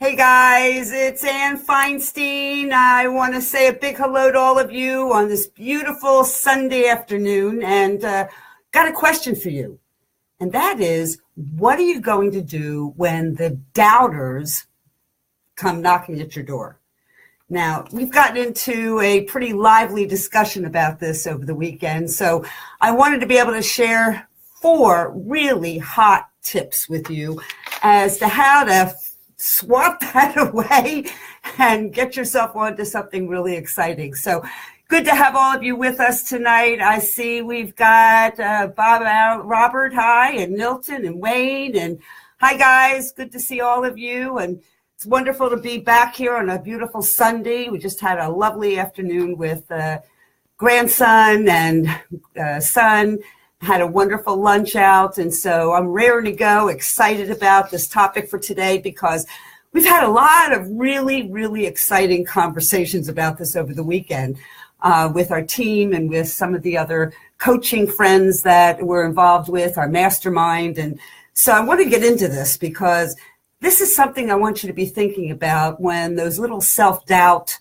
Hey guys, it's Ann Feinstein. I want to say a big hello to all of you on this beautiful Sunday afternoon, and got a question for you. And that is, what are you going to do when the doubters come knocking at your door? Now, we've gotten into a pretty lively discussion about this over the weekend, so I wanted to be able to share 4 really hot tips with you as to how to swap that away and get yourself onto something really exciting. So good to have all of you with us tonight. I see we've got Robert, hi, and Milton and Wayne. And hi, guys. Good to see all of you. And it's wonderful to be back here on a beautiful Sunday. We just had a lovely afternoon with grandson and son. Had a wonderful lunch out, and so I'm raring to go, excited about this topic for today because we've had a lot of really, really exciting conversations about this over the weekend with our team and with some of the other coaching friends that we're involved with, our mastermind. And so I want to get into this because this is something I want you to be thinking about when those little self-doubt,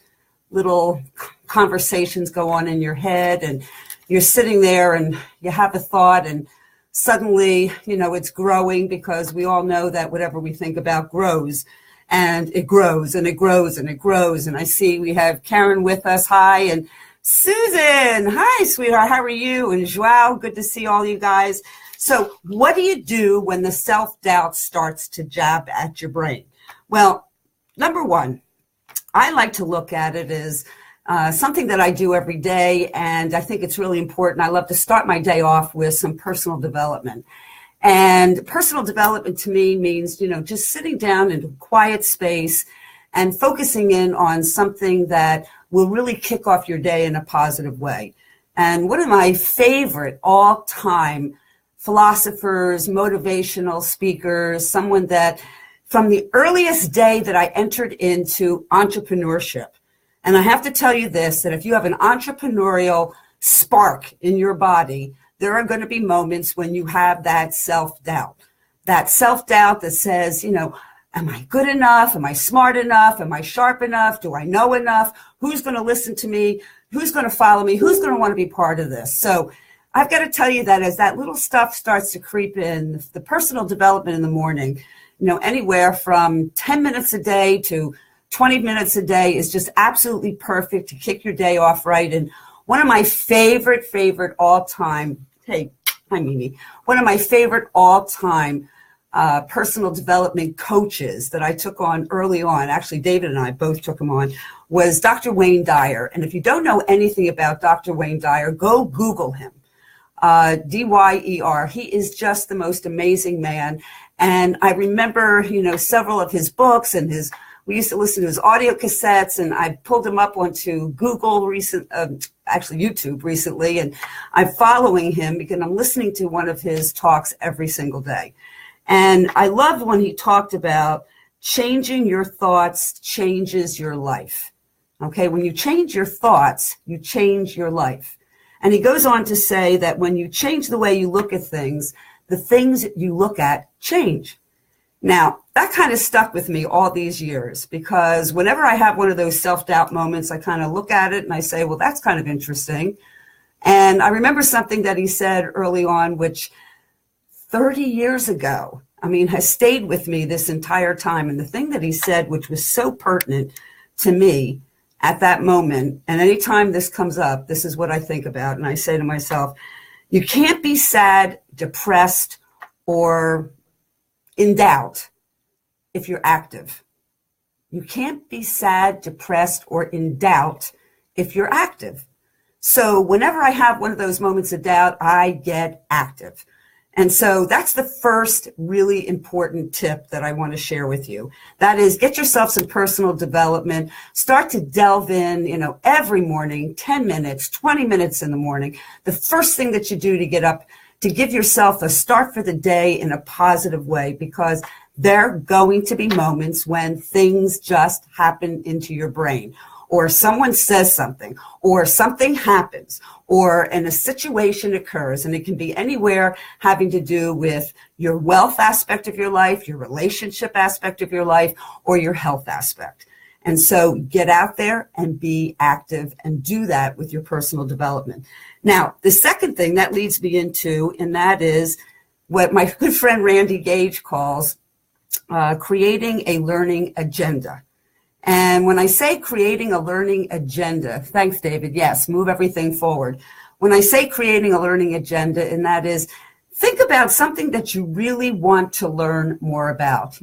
little conversations go on in your head and you're sitting there and you have a thought and suddenly, it's growing because we all know that whatever we think about grows and it grows and it grows and it grows. And I see we have Karen with us. Hi. And Susan. Hi, sweetheart. How are you? And Joao, good to see all you guys. So what do you do when the self-doubt starts to jab at your brain? Well, number one, I like to look at it as something that I do every day, and I think it's really important. I love to start my day off with some personal development. And personal development to me means, just sitting down in a quiet space and focusing in on something that will really kick off your day in a positive way. And one of my favorite all-time philosophers, motivational speakers, someone that from the earliest day that I entered into entrepreneurship, and I have to tell you this, that if you have an entrepreneurial spark in your body, there are going to be moments when you have that self-doubt that says, am I good enough? Am I smart enough? Am I sharp enough? Do I know enough? Who's going to listen to me? Who's going to follow me? Who's going to want to be part of this? So I've got to tell you that as that little stuff starts to creep in, the personal development in the morning, anywhere from 10 minutes a day to 20 minutes a day is just absolutely perfect to kick your day off right. And one of my favorite all-time, one of my favorite all-time personal development coaches that I took on early on, actually David and I both took him on, was Dr. Wayne Dyer. And if you don't know anything about Dr. Wayne Dyer, go Google him, Dyer. He is just the most amazing man. And I remember, several of his books and we used to listen to his audio cassettes, and I pulled him up onto YouTube recently, and I'm following him because I'm listening to one of his talks every single day. And I loved when he talked about changing your thoughts changes your life. Okay, when you change your thoughts, you change your life. And he goes on to say that when you change the way you look at things, the things that you look at change. Now, that kind of stuck with me all these years because whenever I have one of those self-doubt moments, I kind of look at it and I say, well, that's kind of interesting. And I remember something that he said early on, which 30 years ago, has stayed with me this entire time. And the thing that he said, which was so pertinent to me at that moment, and anytime this comes up, this is what I think about. And I say to myself, you can't be sad, depressed, or in doubt if you're active. You can't be sad, depressed, or in doubt if you're active. So whenever I have one of those moments of doubt, I get active. And so that's the first really important tip that I want to share with you. That is, get yourself some personal development. Start to delve in, every morning, 10 minutes, 20 minutes in the morning. The first thing that you do to get up, to give yourself a start for the day in a positive way, because there are going to be moments when things just happen into your brain. or someone says something, or something happens, or a situation occurs, and it can be anywhere having to do with your wealth aspect of your life, your relationship aspect of your life, or your health aspect. And so get out there and be active and do that with your personal development. Now, the second thing that leads me into, and that is what my good friend Randy Gage calls creating a learning agenda. And when I say creating a learning agenda, thanks, David. Yes, move everything forward. When I say creating a learning agenda, and that is think about something that you really want to learn more about,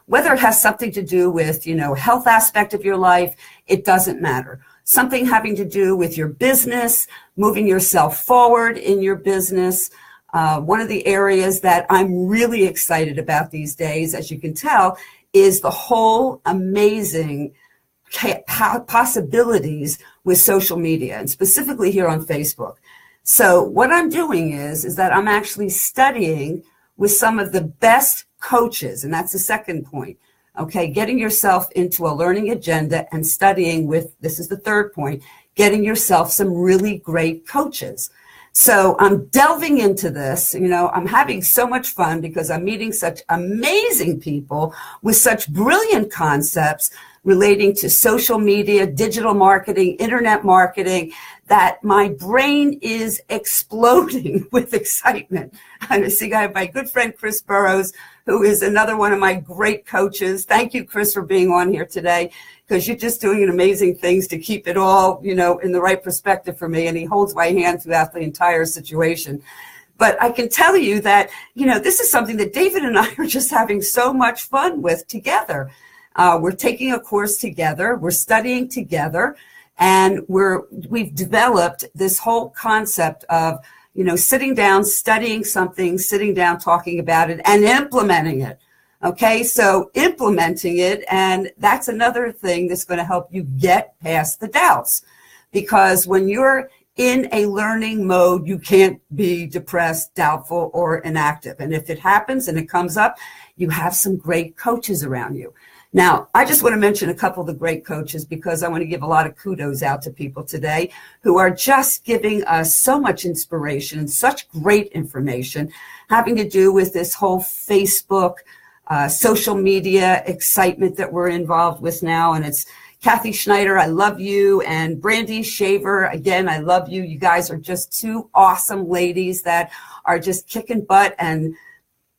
whether it has something to do with, health aspect of your life, it doesn't matter. Something having to do with your business, moving yourself forward in your business. One of the areas that I'm really excited about these days, as you can tell, is the whole amazing possibilities with social media, and specifically here on Facebook. So what I'm doing is that I'm actually studying with some of the best coaches, and that's the second point. Okay, getting yourself into a learning agenda and studying with, this is the third point, getting yourself some really great coaches. So I'm delving into this, I'm having so much fun because I'm meeting such amazing people with such brilliant concepts relating to social media, digital marketing, internet marketing, that my brain is exploding with excitement. I see I have my good friend Chris Burrows, who is another one of my great coaches. Thank you, Chris, for being on here today, because you're just doing amazing things to keep it all, in the right perspective for me. And he holds my hand throughout the entire situation. But I can tell you that, this is something that David and I are just having so much fun with together. We're taking a course together. We're studying together. And we've developed this whole concept of, sitting down, studying something, sitting down, talking about it, and implementing it. Okay, so implementing it, and that's another thing that's going to help you get past the doubts. Because when you're in a learning mode, you can't be depressed, doubtful, or inactive. And if it happens and it comes up, you have some great coaches around you. Now, I just want to mention a couple of the great coaches because I want to give a lot of kudos out to people today who are just giving us so much inspiration and such great information having to do with this whole Facebook, social media excitement that we're involved with now. And it's Kathy Schneider, I love you, and Brandy Shaver, again, I love you. You guys are just two awesome ladies that are just kicking butt and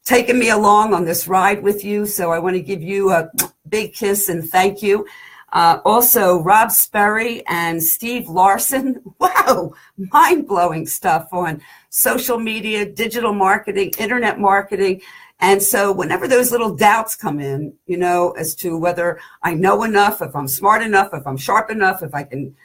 taking me along on this ride with you. So I want to give you a big kiss and thank you. Also, Rob Sperry and Steve Larson. Wow, mind-blowing stuff on social media, digital marketing, internet marketing. And so whenever those little doubts come in, as to whether I know enough, if I'm smart enough, if I'm sharp enough, if I can,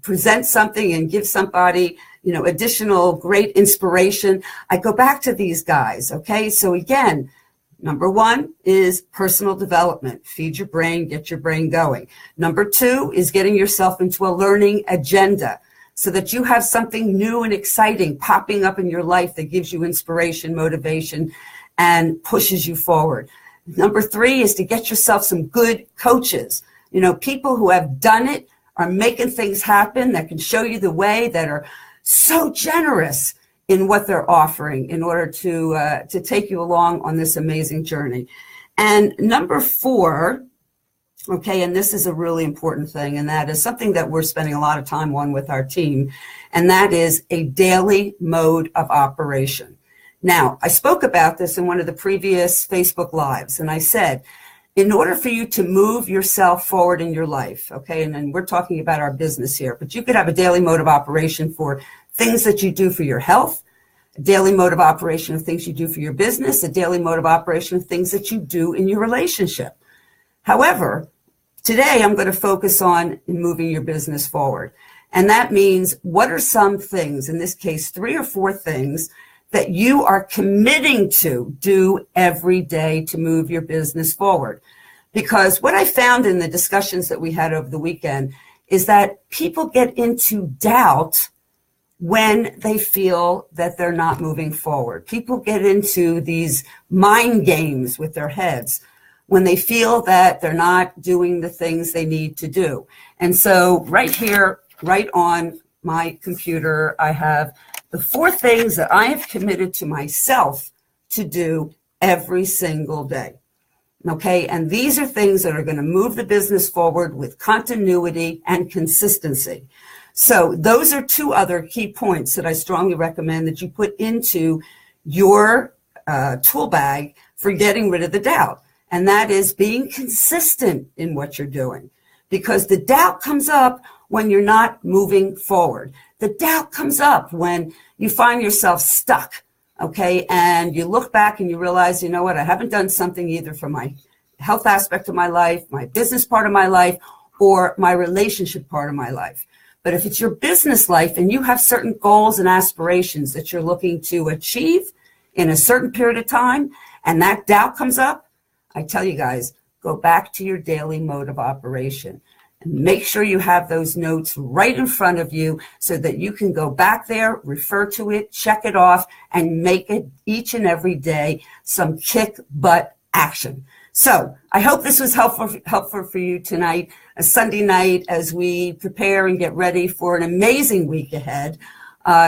present something and give somebody, additional great inspiration, I go back to these guys. Okay. So again, number one is personal development. Feed your brain, get your brain going. Number two is getting yourself into a learning agenda so that you have something new and exciting popping up in your life that gives you inspiration, motivation, and pushes you forward. Number three is to get yourself some good coaches, people who have done it, are making things happen, that can show you the way, that are so generous in what they're offering in order to take you along on this amazing journey. And number four, okay, and this is a really important thing, and that is something that we're spending a lot of time on with our team, and that is a daily mode of operation. Now, I spoke about this in one of the previous Facebook Lives, and I said, in order for you to move yourself forward in your life, okay, and then we're talking about our business here, but you could have a daily mode of operation for things that you do for your health, a daily mode of operation of things you do for your business, a daily mode of operation of things that you do in your relationship. However, today I'm going to focus on moving your business forward. And that means what are some things, in this case, 3 or 4 things that you are committing to do every day to move your business forward. Because what I found in the discussions that we had over the weekend is that people get into doubt when they feel that they're not moving forward. People get into these mind games with their heads when they feel that they're not doing the things they need to do. And so right here, right on my computer, I have the 4 things that I have committed to myself to do every single day. Okay, and these are things that are going to move the business forward with continuity and consistency. So those are 2 other key points that I strongly recommend that you put into your tool bag for getting rid of the doubt. And that is being consistent in what you're doing, because the doubt comes up when you're not moving forward. The doubt comes up when you find yourself stuck. Okay, and you look back and you realize, you know what, I haven't done something either for my health aspect of my life, my business part of my life, or my relationship part of my life. But if it's your business life and you have certain goals and aspirations that you're looking to achieve in a certain period of time, and that doubt comes up, I tell you guys, go back to your daily mode of operation. And make sure you have those notes right in front of you so that you can go back there, refer to it, check it off, and make it each and every day some kick butt action. So I hope this was helpful for you tonight, a Sunday night, as we prepare and get ready for an amazing week ahead.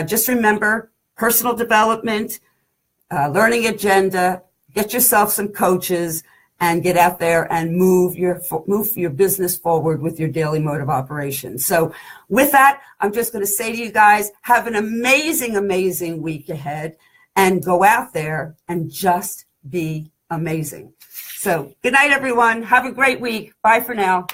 Just remember, personal development, learning agenda, get yourself some coaches, and get out there and move your business forward with your daily mode of operation. So with that, I'm just going to say to you guys, have an amazing, amazing week ahead, and go out there and just be amazing. So good night, everyone. Have a great week. Bye for now.